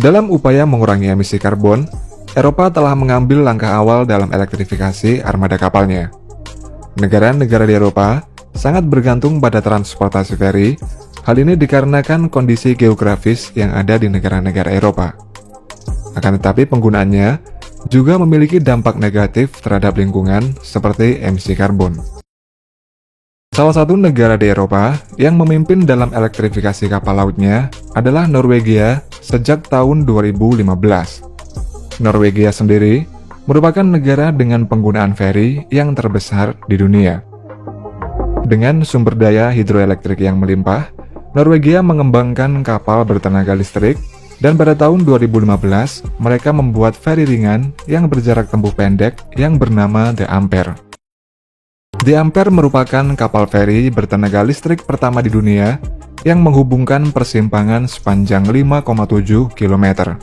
Dalam upaya mengurangi emisi karbon, Eropa telah mengambil langkah awal dalam elektrifikasi armada kapalnya. Negara-negara di Eropa sangat bergantung pada transportasi feri. Hal ini dikarenakan kondisi geografis yang ada di negara-negara Eropa. Akan tetapi penggunaannya juga memiliki dampak negatif terhadap lingkungan seperti emisi karbon. Salah satu negara di Eropa yang memimpin dalam elektrifikasi kapal lautnya adalah Norwegia sejak tahun 2015. Norwegia sendiri merupakan negara dengan penggunaan feri yang terbesar di dunia. Dengan sumber daya hidroelektrik yang melimpah, Norwegia mengembangkan kapal bertenaga listrik, dan pada tahun 2015 mereka membuat feri ringan yang berjarak tempuh pendek yang bernama The Ampere. The Ampere merupakan kapal feri bertenaga listrik pertama di dunia yang menghubungkan persimpangan sepanjang 5,7 km.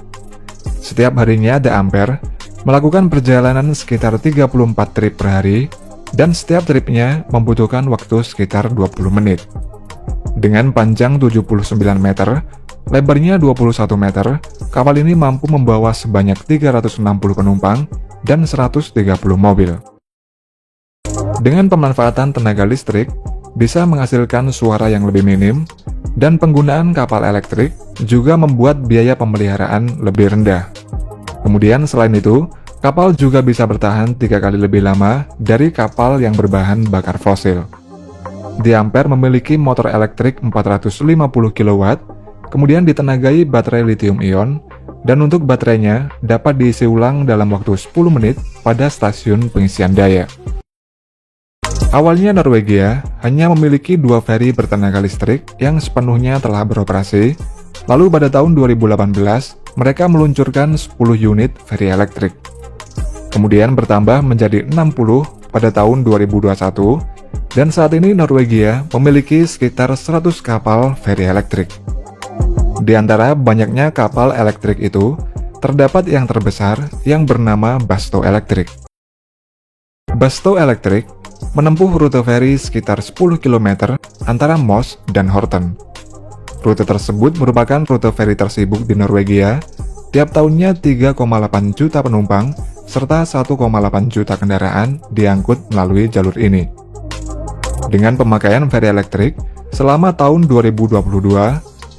Setiap harinya The Ampere melakukan perjalanan sekitar 34 trip per hari, dan setiap tripnya membutuhkan waktu sekitar 20 menit. Dengan panjang 79 meter, lebarnya 21 meter, kapal ini mampu membawa sebanyak 360 penumpang dan 130 mobil. Dengan pemanfaatan tenaga listrik, bisa menghasilkan suara yang lebih minim, dan penggunaan kapal elektrik juga membuat biaya pemeliharaan lebih rendah. Kemudian selain itu, kapal juga bisa bertahan 3 kali lebih lama dari kapal yang berbahan bakar fosil. The Ampere memiliki motor elektrik 450 kW, kemudian ditenagai baterai lithium-ion, dan untuk baterainya dapat diisi ulang dalam waktu 10 menit pada stasiun pengisian daya. Awalnya Norwegia hanya memiliki 2 feri bertenaga listrik yang sepenuhnya telah beroperasi, lalu pada tahun 2018 mereka meluncurkan 10 unit feri elektrik. Kemudian bertambah menjadi 60 pada tahun 2021, dan saat ini Norwegia memiliki sekitar 100 kapal feri elektrik. Di antara banyaknya kapal elektrik itu, terdapat yang terbesar yang bernama Basto Electric. Basto Electric menempuh rute feri sekitar 10 km antara Moss dan Horten. Rute tersebut merupakan rute feri tersibuk di Norwegia. Tiap tahunnya 3,8 juta penumpang serta 1,8 juta kendaraan diangkut melalui jalur ini. Dengan pemakaian feri elektrik, selama tahun 2022,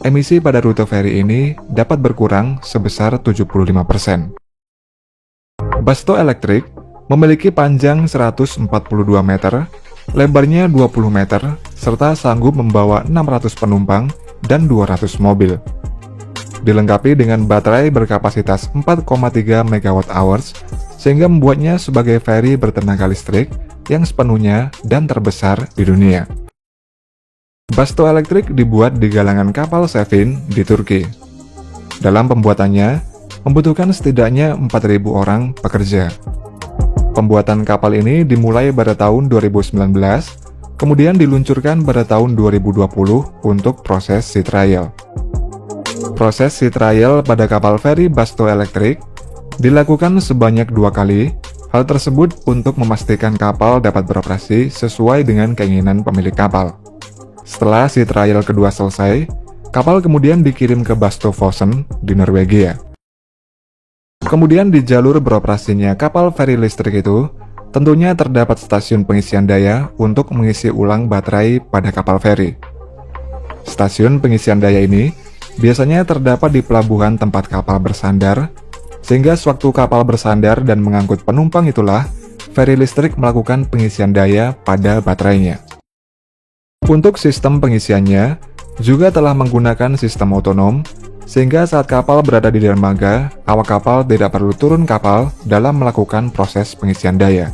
emisi pada rute feri ini dapat berkurang sebesar 75%. Basto Electric memiliki panjang 142 meter, lebarnya 20 meter, serta sanggup membawa 600 penumpang dan 200 mobil. Dilengkapi dengan baterai berkapasitas 4,3 MWh, sehingga membuatnya sebagai feri bertenaga listrik yang sepenuhnya dan terbesar di dunia. Basto Electric dibuat di galangan kapal Sevin di Turki. Dalam pembuatannya, membutuhkan setidaknya 4.000 orang pekerja. Pembuatan kapal ini dimulai pada tahun 2019, kemudian diluncurkan pada tahun 2020 untuk proses sea trial. Proses sea trial pada kapal feri Basto Electric dilakukan sebanyak 2 kali. Hal tersebut untuk memastikan kapal dapat beroperasi sesuai dengan keinginan pemilik kapal. Setelah sea trial kedua selesai, kapal kemudian dikirim ke Basto Fosen di Norwegia. Kemudian di jalur beroperasinya kapal feri listrik itu, tentunya terdapat stasiun pengisian daya untuk mengisi ulang baterai pada kapal feri. Stasiun pengisian daya ini biasanya terdapat di pelabuhan tempat kapal bersandar, sehingga sewaktu kapal bersandar dan mengangkut penumpang itulah, feri listrik melakukan pengisian daya pada baterainya. Untuk sistem pengisiannya, juga telah menggunakan sistem otonom, sehingga saat kapal berada di dermaga, awak kapal tidak perlu turun kapal dalam melakukan proses pengisian daya.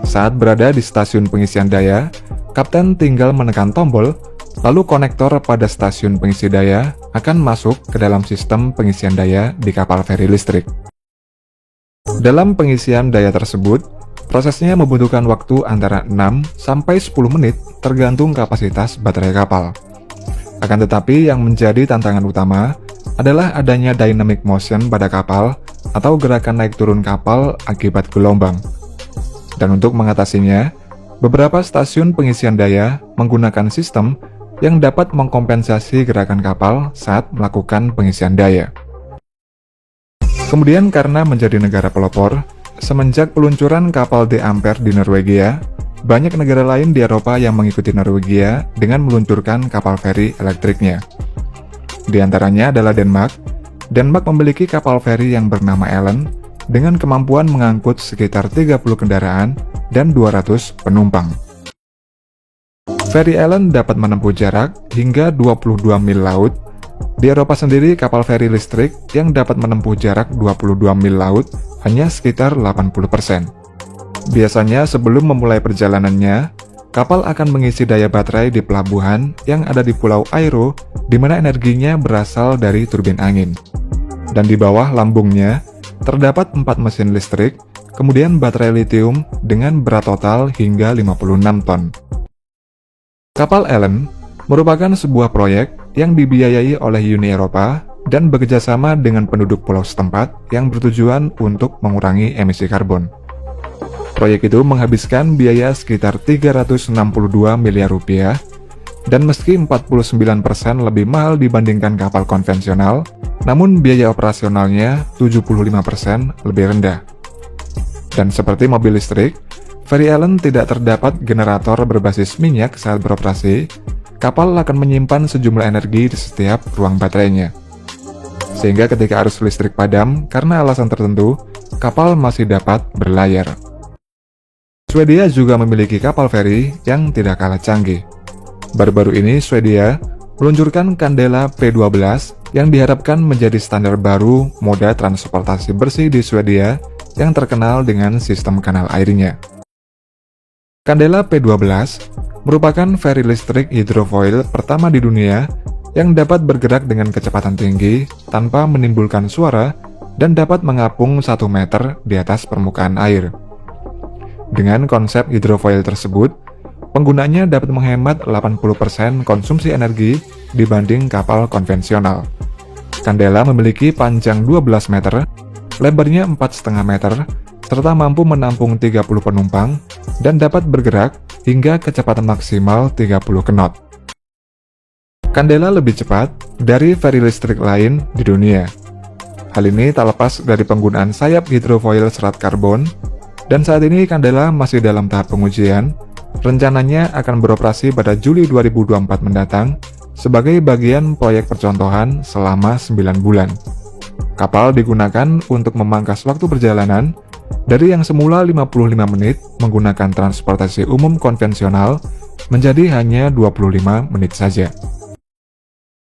Saat berada di stasiun pengisian daya, kapten tinggal menekan tombol, lalu konektor pada stasiun pengisi daya akan masuk ke dalam sistem pengisian daya di kapal feri listrik. Dalam pengisian daya tersebut, prosesnya membutuhkan waktu antara 6-10 menit tergantung kapasitas baterai kapal. Akan tetapi yang menjadi tantangan utama adalah adanya dynamic motion pada kapal atau gerakan naik turun kapal akibat gelombang. Dan untuk mengatasinya, beberapa stasiun pengisian daya menggunakan sistem yang dapat mengkompensasi gerakan kapal saat melakukan pengisian daya. Kemudian karena menjadi negara pelopor, semenjak peluncuran kapal De Ampere di Norwegia, banyak negara lain di Eropa yang mengikuti Norwegia dengan meluncurkan kapal feri elektriknya. Di antaranya adalah Denmark. Denmark memiliki kapal feri yang bernama Ellen dengan kemampuan mengangkut sekitar 30 kendaraan dan 200 penumpang. Feri Ellen dapat menempuh jarak hingga 22 mil laut. Di Eropa sendiri, kapal feri listrik yang dapat menempuh jarak 22 mil laut hanya sekitar 80%. Biasanya sebelum memulai perjalanannya, kapal akan mengisi daya baterai di pelabuhan yang ada di Pulau Airo, di mana energinya berasal dari turbin angin. Dan di bawah lambungnya, terdapat 4 mesin listrik, kemudian baterai litium dengan berat total hingga 56 ton. Kapal Ellen merupakan sebuah proyek yang dibiayai oleh Uni Eropa dan bekerjasama dengan penduduk pulau setempat yang bertujuan untuk mengurangi emisi karbon. Proyek itu menghabiskan biaya sekitar 362 miliar rupiah, dan meski 49% lebih mahal dibandingkan kapal konvensional, namun biaya operasionalnya 75% lebih rendah. Dan seperti mobil listrik, Feri Ellen tidak terdapat generator berbasis minyak saat beroperasi. Kapal akan menyimpan sejumlah energi di setiap ruang baterainya. Sehingga ketika arus listrik padam karena alasan tertentu, kapal masih dapat berlayar. Swedia juga memiliki kapal feri yang tidak kalah canggih. Baru-baru ini Swedia meluncurkan Candela P12 yang diharapkan menjadi standar baru moda transportasi bersih di Swedia yang terkenal dengan sistem kanal airnya. Candela P12 merupakan feri listrik hidrofoil pertama di dunia yang dapat bergerak dengan kecepatan tinggi tanpa menimbulkan suara dan dapat mengapung 1 meter di atas permukaan air. Dengan konsep hidrofoil tersebut, penggunanya dapat menghemat 80% konsumsi energi dibanding kapal konvensional. Candela memiliki panjang 12 meter, lebarnya 4,5 meter, serta mampu menampung 30 penumpang dan dapat bergerak hingga kecepatan maksimal 30 knot. Candela lebih cepat dari feri listrik lain di dunia. Hal ini tak lepas dari penggunaan sayap hidrofoil serat karbon, dan saat ini Candela masih dalam tahap pengujian. Rencananya akan beroperasi pada Juli 2024 mendatang sebagai bagian proyek percontohan selama 9 bulan. Kapal digunakan untuk memangkas waktu perjalanan dari yang semula 55 menit menggunakan transportasi umum konvensional menjadi hanya 25 menit saja.